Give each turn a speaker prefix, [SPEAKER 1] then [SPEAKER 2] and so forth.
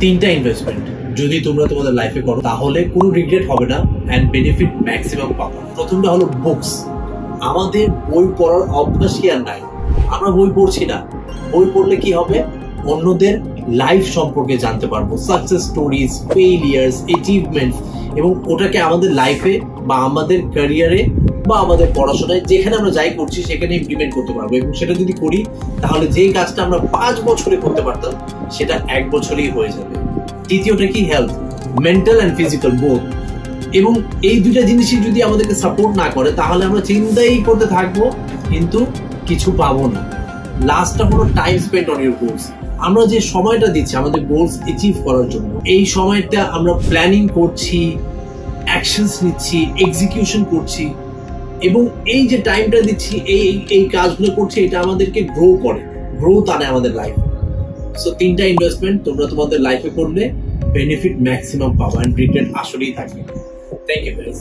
[SPEAKER 1] তিনটা ইনভেস্টমেন্ট যদি তোমরা তোমাদের লাইফে করো তাহলে কোনো রিগ্রেট হবে না এন্ড বেনিফিট ম্যাক্সিমাম পাবা। প্রথমটা হলো বুকস। আমাদের বই পড়ার অভ্যাসই আর নাই, আমরা বই পড়ছি না। বই পড়লে কি হবে, অন্যদের লাইফ সম্পর্কে জানতে পারবো, সাকসেস স্টোরিজ, ফেইলিয়ার্স, অ্যাচিভমেন্টস, এবং ওটাকে আমাদের লাইফে বা আমাদের ক্যারিয়ারে বা আমাদের পড়াশোনায় যেখানে আমরা যাই করছি সেখানে ইমপ্লিমেন্ট করতে পারবো। এবং সেটা যদি করি তাহলে যেই কাজটা আমরা 5 বছরে করতে পারতাম সেটা 1 বছরেই হয়ে যাবে। দ্বিতীয়টা কি, health, mental and physical both. এবং এই দুটা জিনিসই যদি আমাদেরকে সাপোর্ট না করে তাহলে আমরা চিন্তাই করতে থাকবো কিন্তু কিছু পাবো না। লাস্টটা হলো time spend on your goals. আমরা যে সময়টা দিচ্ছি আমাদের গোলস অ্যাচিভ করার জন্য, এই সময়টা আমরা প্ল্যানিং করছি, অ্যাকশনস নিচ্ছি, এক্সিকিউশন করছি, এবং এই যে টাইমটা দিচ্ছি এই কাজগুলো করছি, এটা আমাদেরকে গ্রোথ আনে আমাদের লাইফে। সো তিনটা ইনভেস্টমেন্ট তোমরা তোমাদের লাইফে করলে বেনিফিট ম্যাক্সিমাম পাবা, এন্ড রিগ্রেট আসলেই থাকবে। Thank you guys.